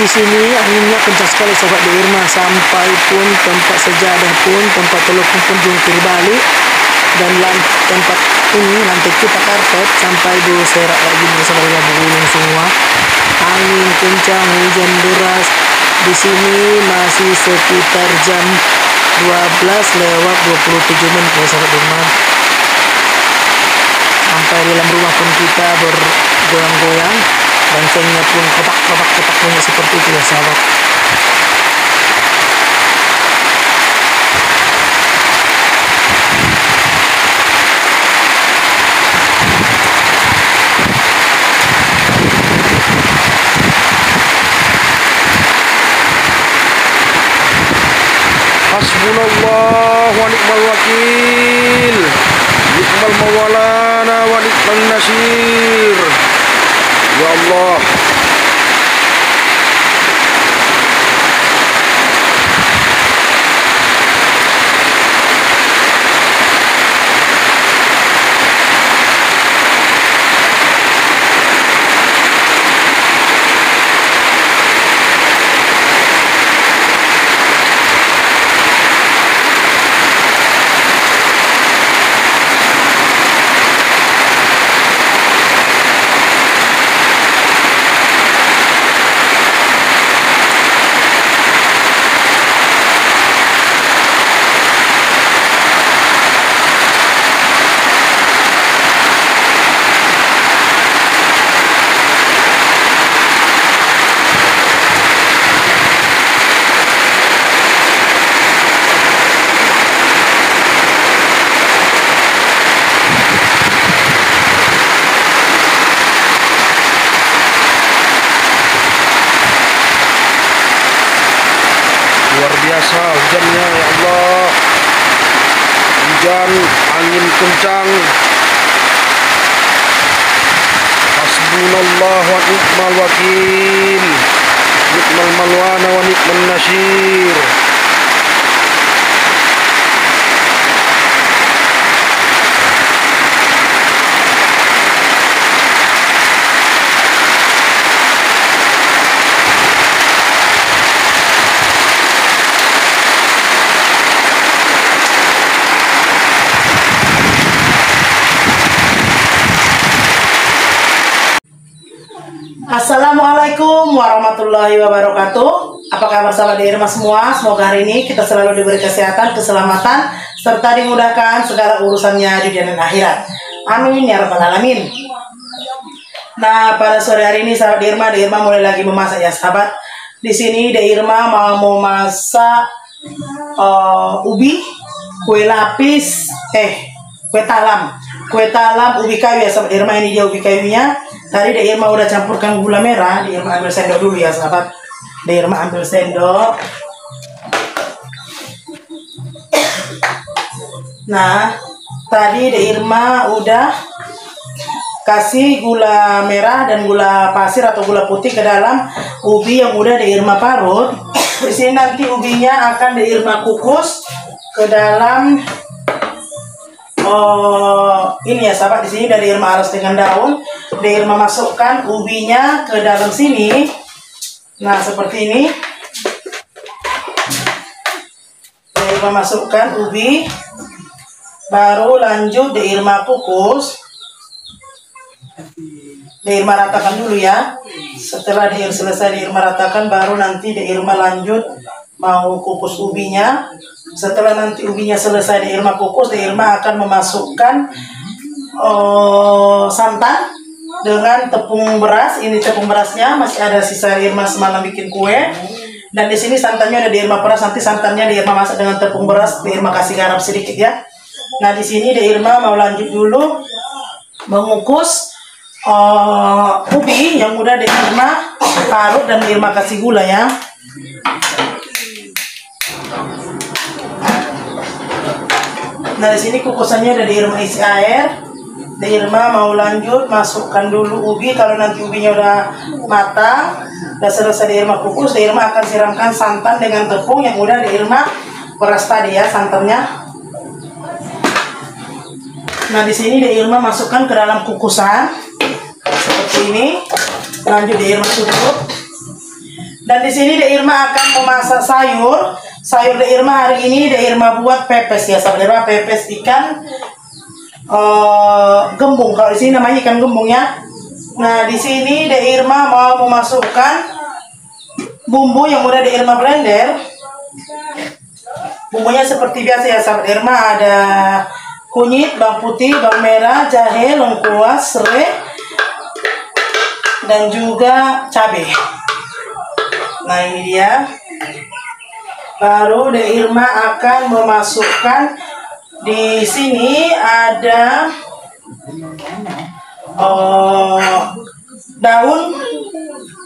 di sini anginnya kencang sekali sobat di Irma, sampai pun tempat sejadah pun, tempat telukung pun jungkir balik, dan tempat ini lantai kita karpet sampai berserak lagi nih sobat, bergulung semua. Angin kencang, hujan deras. Di sini masih sekitar jam 12:27 ya sobat Irma. Sampai di dalam rumah pun kita bergoyang-goyang, dan sengnya pun kotak-kotak punya seperti itu ya sahabat. Hasbunallah wa ni'mal wakil, ni'mal mawalana wa ni'mal nasir. Ya Allah, luar biasa hujannya ya Allah. Hujan, angin kencang. Hasbunallah wa ni'mal wakil, ni'mal malwana wa ni'mal nasir. Assalamualaikum warahmatullahi wabarakatuh. Apa kabar sahabat di Irma semua? Semoga hari ini kita selalu diberi kesehatan, keselamatan, serta dimudahkan segala urusannya di dunia dan akhirat. Amin ya rabbal alamin. Nah, pada sore hari ini sahabat di Irma mulai lagi memasak ya sahabat. Di sini di Irma mau memasak ubi, kue lapis, kue talam ubi kayu ya sahabat Irma. Ini dia ubi kayunya. Tadi di Irma udah campurkan gula merah. Di Irma ambil sendok dulu ya sahabat. Di Irma ambil sendok. Nah, tadi di Irma udah kasih gula merah dan gula pasir atau gula putih ke dalam ubi yang udah di Irma parut. Di sini nanti ubinya akan di Irma kukus ke dalam ini ya sahabat. Di sini dari Irma aras dengan daun. Di Irma masukkan ubinya ke dalam sini. Nah, seperti ini. Di Irma masukkan ubi. Baru lanjut di Irma kukus. Di Irma ratakan dulu ya. Setelah selesai di Irma ratakan, baru nanti di Irma lanjut mau kukus ubinya. Setelah nanti ubinya selesai di Irma kukus, di Irma akan memasukkan santan dengan tepung beras. Ini tepung berasnya masih ada sisa Irma semalam bikin kue. Dan di sini santannya ada di Irma peras. Nanti santannya di Irma masak dengan tepung beras. Di Irma kasih garam sedikit ya. Nah, di sini di Irma mau lanjut dulu mengukus ubi yang udah di Irma parut dan di Irma kasih gula ya. Nah, di sini kukusannya ada di Irma isi air. Di Irma mau lanjut masukkan dulu ubi. Kalau nanti ubinya udah matang, udah selesai di Irma kukus, di Irma akan siramkan santan dengan tepung yang udah di Irma peras tadi ya santannya. Nah, di sini di Irma masukkan ke dalam kukusan seperti ini. Lanjut di Irma tutup. Dan di sini De Irma akan memasak sayur. Sayur De Irma hari ini De Irma buat pepes ya, sahabat Irma, pepes ikan gembung. Kalau di sini namanya ikan gembung ya. Nah, di sini De Irma mau memasukkan bumbu yang udah De Irma blender. Bumbunya seperti biasa ya, sahabat Irma, ada kunyit, bawang putih, bawang merah, jahe, lengkuas, serai, dan juga cabai. Nah, ini dia. Baru De Irma akan memasukkan, di sini ada daun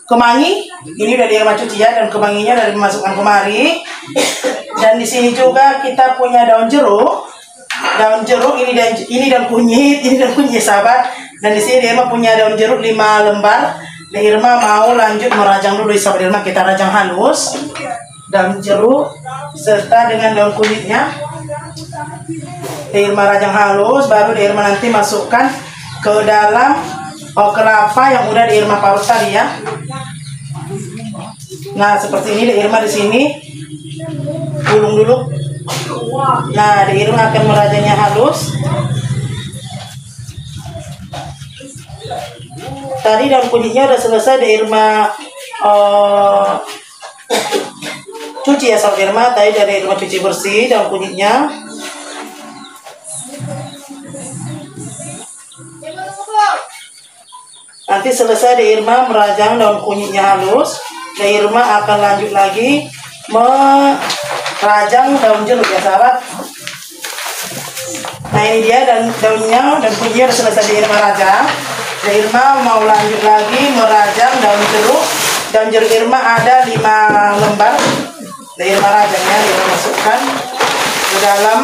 kemangi. Ini udah De Irma cuci ya, dan kemanginya udah dimasukkan kemari. Dan di sini juga kita punya daun jeruk. Daun jeruk ini dan kunyit, sahabat. Dan di sini De Irma punya daun jeruk 5 lembar. De Irma mau lanjut merajang dulu, sahabat Irma, kita rajang halus daun jeruk serta dengan daun kunyitnya. De Irma rajang halus, baru De Irma nanti masukkan ke dalam kelapa yang udah De Irma parut tadi ya. Nah, seperti ini De Irma di sini gulung dulu. Nah, De Irma akan merajangnya halus. Tadi daun kunyitnya udah selesai De Irma cuci ya, sahabat Irma. Tadi dari Irma cuci bersih daun kunyitnya. Nanti selesai De Irma merajang daun kunyitnya halus, De Irma akan lanjut lagi merajang daun jeruk ya, sahabat. Nah, ini dia daunnya dan kunyitnya udah selesai De Irma rajang. De Irma mau lanjut lagi merajang daun jeruk. Daun jeruk Irma ada 5 lembar. De Irma rajangnya, De Irma masukkan ke dalam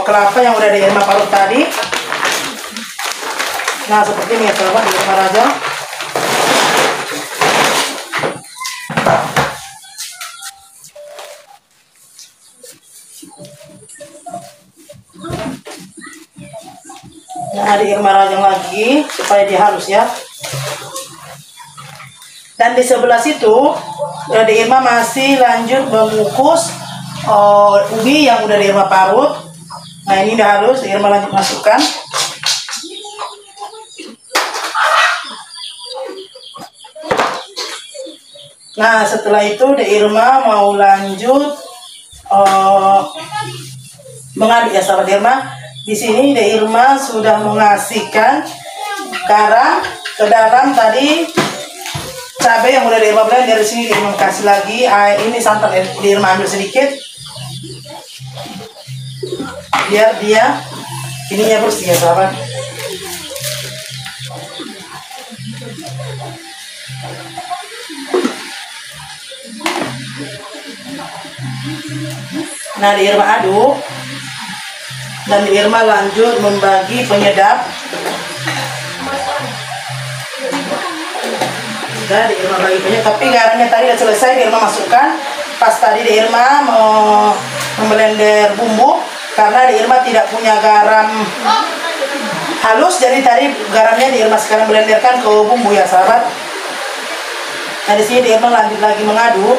kelapa yang udah De Irma parut tadi. Nah, seperti ini ya, sahabat, De Irma rajang. Nah, De Irma rajang lagi supaya dia halus ya. Dan di sebelah situ De Irma masih lanjut mengukus ubi yang udah De Irma parut. Nah, ini udah halus, De Irma lanjut masukkan. Nah, setelah itu De Irma mau lanjut mengaduk ya, sahabat Irma. Di sini De Irma sudah mengasihkan garam ke dalam tadi cabai yang udah De Irma blender. Dari sini De Irma kasih lagi ini santan, De Irma ambil sedikit biar dia ininya bersih ya, sahabat. Nah, De Irma aduk dan De Irma lanjut membagi penyedap. Nah, De Irma bagi penyedap, tapi garamnya tadi udah selesai De Irma masukkan. Pas tadi De Irma mau memblender bumbu, karena De Irma tidak punya garam halus, jadi tadi garamnya De Irma sekarang blenderkan ke bumbu ya, sahabat. Nah, di sini De Irma lanjut lagi mengaduk.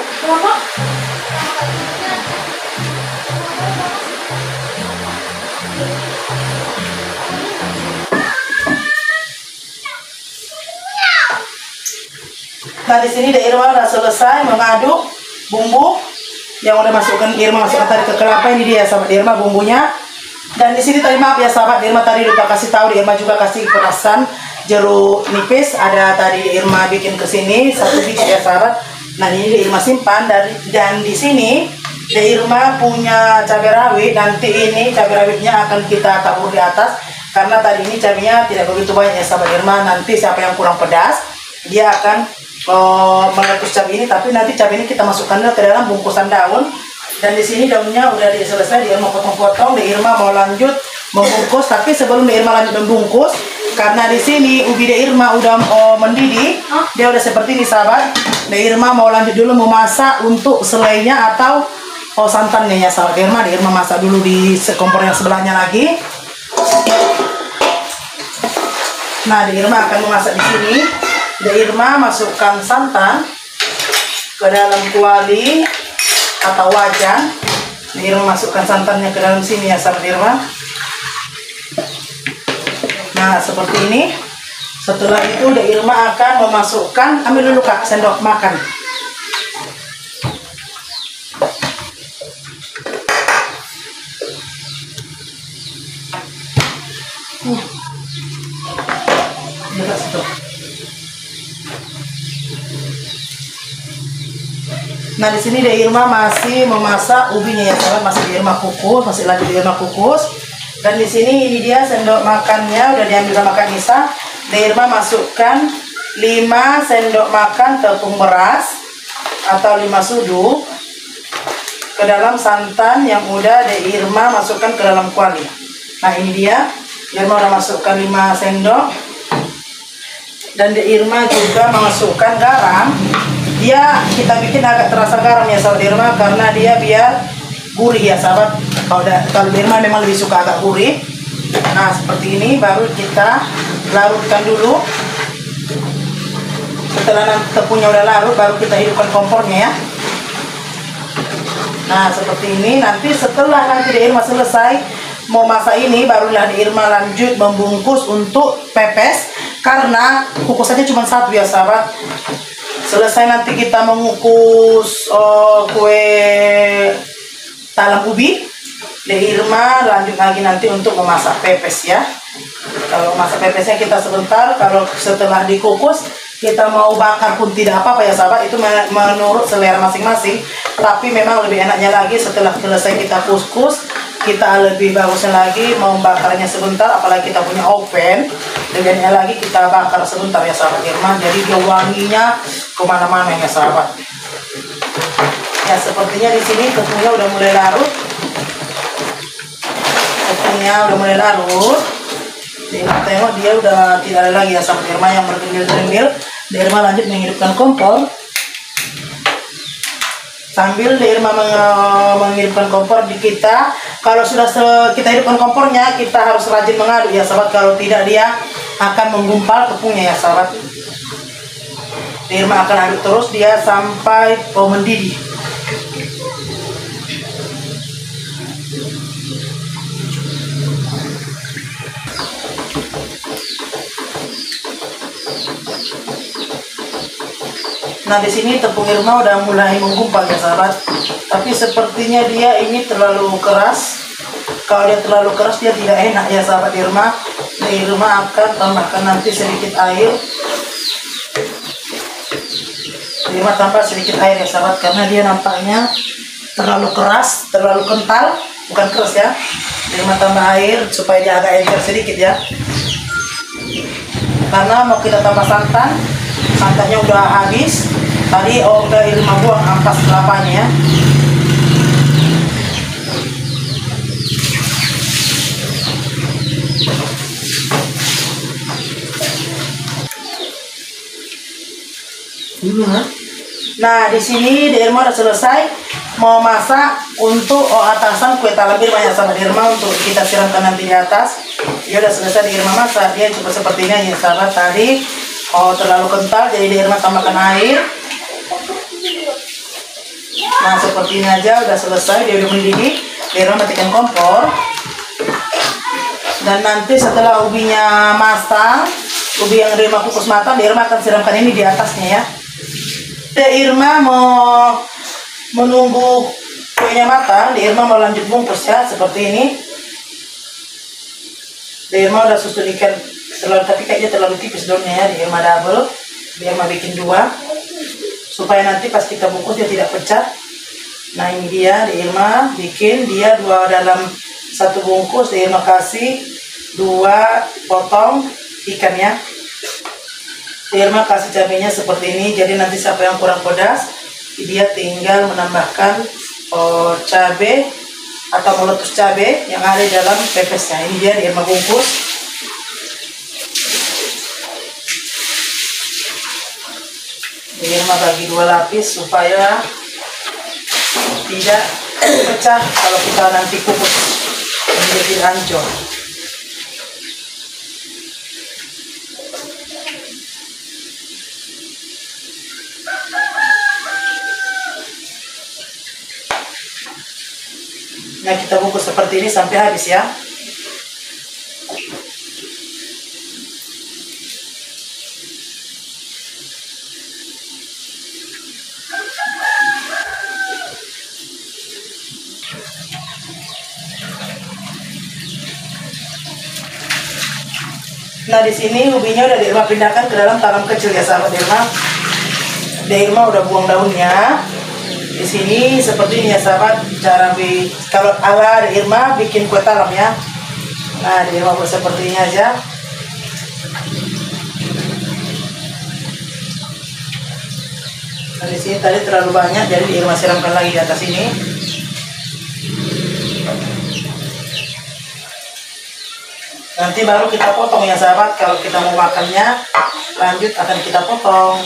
Nah, di sini De Irma udah selesai mengaduk bumbu yang udah masukkan De Irma masukkan tadi ke kelapa. Ini dia, sahabat, De Irma bumbunya. Dan di sini tadi maaf ya, sahabat, De Irma tadi lupa kasih tahu, De Irma juga kasih perasan jeruk nipis. Ada tadi De Irma bikin ke sini 1 biji ya, sahabat. Nah, ini De Irma simpan dan di sini De Irma punya cabai rawit. Nanti ini cabai rawitnya akan kita tabur di atas karena tadi ini cabainya tidak begitu banyak ya, sahabat Irma. Nanti siapa yang kurang pedas dia akan meletus cabai ini, tapi nanti cabai ini kita masukkan ke dalam bungkusan daun. Dan di sini daunnya udah selesai, De Irma potong-potong. De Irma mau lanjut membungkus, tapi sebelum De Irma lanjut membungkus, karena di sini ubi De Irma udah mendidih, dia udah seperti ini, sahabat. De Irma mau lanjut dulu memasak untuk selainya atau santannya ya, sahabat De Irma masak dulu di kompor yang sebelahnya lagi. Nah, De Irma akan memasak di sini. De Irma masukkan santan ke dalam kuali atau wajan. Irma masukkan santannya ke dalam sini ya sahabat Irma. Nah seperti ini. Setelah itu Irma akan memasukkan, ambil dulu Kak sendok makan. Nah di sini Irma masih memasak ubinya ya sahabat, masih Irma kukus, masih lanjut Irma kukus. Dan di sini ini dia sendok makannya udah diambil sama Kak Nisa. Irma masukkan 5 sendok makan tepung beras atau 5 sudu ke dalam santan yang udah Irma masukkan ke dalam kuali. Nah ini dia, Irma udah masukkan 5 sendok. Dan Irma juga memasukkan garam. Dia kita bikin agak terasa garam ya sahabat Irma, karena dia biar gurih ya sahabat. Kalau Irma memang lebih suka agak gurih. Nah seperti ini baru kita larutkan dulu. Setelah nanti tepungnya udah larut baru kita hidupkan kompornya ya. Nah seperti ini, nanti setelah nanti Irma selesai mau masak ini, barulah Irma lanjut membungkus untuk pepes, karena kukusannya cuma satu ya sahabat. Selesai nanti kita mengukus kue talam ubi, Irma lanjut lagi nanti untuk memasak pepes ya. Kalau masak pepesnya kita sebentar, kalau setelah dikukus kita mau bakar pun tidak apa-apa ya sahabat, itu menurut selera masing-masing. Tapi memang lebih enaknya lagi setelah selesai kita kukus, kita lebih bagusnya lagi mau bakarnya sebentar, apalagi kita punya oven, lebih enak lagi kita bakar sebentar ya sahabat Irma, jadi dia wanginya kemana-mana ya sahabat. Ya sepertinya di sini tepungnya udah mulai larut, Irma tengok dia udah tidak ada lagi ya sahabat Irma yang bergeril-geril. Irma lanjut menghidupkan kompor. Sambil Irma menghidupkan kompor di kita, kalau sudah kita hidupkan kompornya, kita harus rajin mengaduk ya sahabat, kalau tidak dia akan menggumpal tepungnya ya sahabat. Irma akan aduk terus dia sampai mendidih. Nah di sini tepung Irma udah mulai menggumpal ya sahabat, tapi sepertinya dia ini terlalu keras. Kalau dia terlalu keras dia tidak enak ya sahabat Irma. Irma akan tambahkan nanti sedikit air. Irma tambah sedikit air ya sahabat, karena dia nampaknya terlalu keras, terlalu kental, bukan keras ya. Irma tambah air supaya dia agak encer sedikit ya. Karena mau kita tambah santannya udah habis. Tadi udah Irma buang ampas kelapanya ya. Nah di sini Irma udah selesai mau masak untuk atasan kue talam Irma ya sahabat Irma, untuk kita siramkan nanti di atas. Dia udah selesai Irma masak, dia coba seperti ini ya sahabat. Tadi terlalu kental, jadi Irma tambahkan air. Nah seperti ini aja udah selesai, dia udah mendidih. Irma matikan kompor. Dan nanti setelah ubinya matang, ubi yang Irma kukus matang, Irma akan siramkan ini di atasnya ya. Irma mau menunggu kuenya matang, Irma mau lanjut bungkus ya seperti ini. Irma udah susun ikan terlalu, tapi kayaknya terlalu tipis daunnya ya. Irma double, Irma bikin 2 supaya nanti pas kita bungkus dia tidak pecah. Nah ini dia Irma bikin dia 2 dalam 1 bungkus. Irma kasih 2 potong ikannya. Irma kasih cabenya seperti ini, jadi nanti siapa yang kurang pedas dia tinggal menambahkan cabai atau meletus cabai yang ada dalam pepesnya. Ini dia Irma bungkus. Irma bagi 2 lapis supaya tidak pecah kalau kita nanti kukus menjadi hancur. Nah, kita bungkus seperti ini sampai habis ya. Nah, di sini ubinya udah Irma pindahkan ke dalam tanam kecil ya sahabat Irma. Irma udah buang daunnya. Di sini seperti ini ya sahabat, cara kalau ala Irma bikin kue talam ya. Nah, Irma buat seperti ini aja. Nah, di sini tadi terlalu banyak, jadi Irma siramkan lagi di atas ini. Nanti baru kita potong ya sahabat. Kalau kita mau makannya lanjut akan kita potong.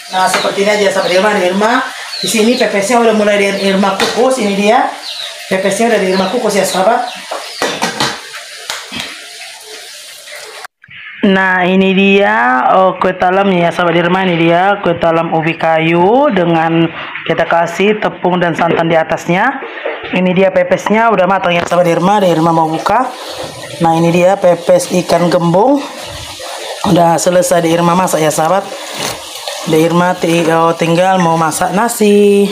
Nah, seperti ini aja sahabat Irma. Di sini pepesnya udah mulai di Irma kukus. Ini dia pepesnya udah di Irma kukus ya sahabat. Nah, ini dia kue talamnya ya sahabat Irma. Ini dia kue talam ubi kayu dengan kita kasih tepung dan santan di atasnya. Ini dia pepesnya udah matang ya sahabat Irma. Irma mau buka. Nah, ini dia pepes ikan gembung. Udah selesai Irma masak ya sahabat. Irma tinggal mau masak nasi.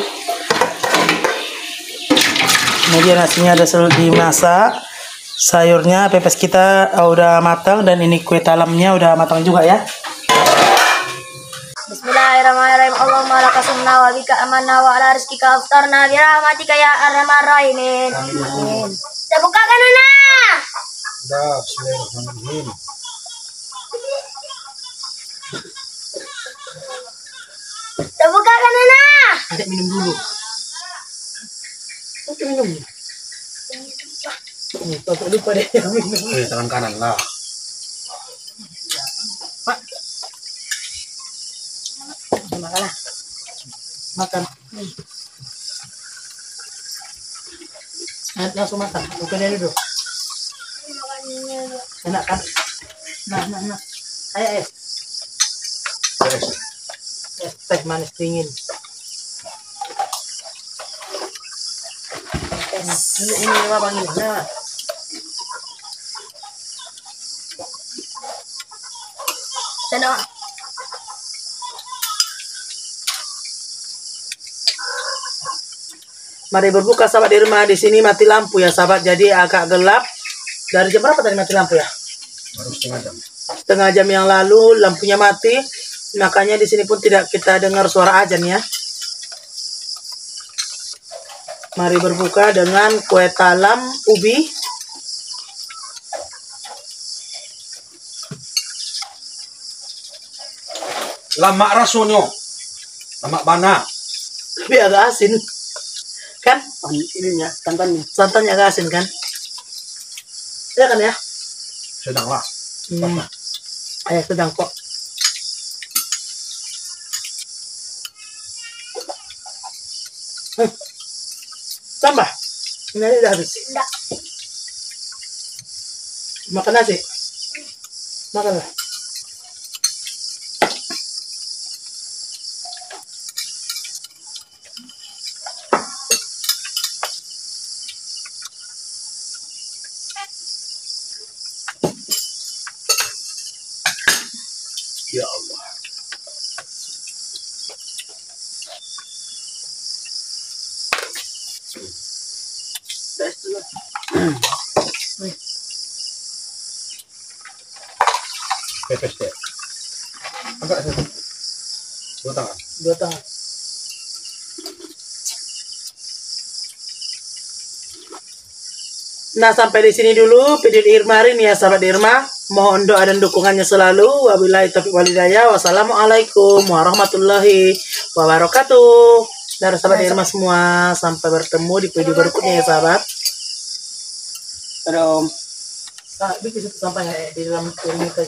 Ini dia nasinya udah dimasak. Sayurnya pepes kita udah matang dan ini kue talamnya udah matang juga ya. Bismillahirrahmanirrahim. Allahumma laka sumna wa bika amanna wa ala rizkika aftarna bi rahmatika ya arhamar rahimin. Amin. Kita bukakan Nana. Dah, bismillahirrahmanirrahim. Kita bukakan Nana. Ada minum dulu. Oke, minum. Tutup lupa deh minum. Tangan kanan lah. Pak. Makanlah. Makan. Langsung makan. Bukan dari dulu. Enak kan? Nah. Ayo. Teh manis dingin. Ini apa bang ini? Nah. Sana. Mari berbuka sahabat Irma. Di sini mati lampu ya sahabat. Jadi agak gelap. Dari jam berapa tadi mati lampu ya? Baru setengah jam. Setengah jam yang lalu lampunya mati. Makanya di sini pun tidak kita dengar suara azan ya. Mari berbuka dengan kue talam ubi. Lama rasanya. Lama mana? Tapi agak asin. Kan? Ininya, santannya. Santannya agak asin kan? Ya kan ya? Sedang lah. Sedang kok. Tambah. Ini aja udah habis. Enggak. Makan nasi. Makanlah. Ya Allah. Pepes deh. Agak satu. Dua tangan. Dua tangan. Nah, sampai di sini dulu video Irma hari ini ya sahabat Irma. Mohon doa dan dukungannya selalu. Wabillahi taufiq wal hidayah. Wassalamualaikum warahmatullahi wabarakatuh. Dari sahabat Irma semua, sampai bertemu di video berikutnya ya sahabat. Ada Om. Nah, bikin satu sampahnya di dalam piring itu.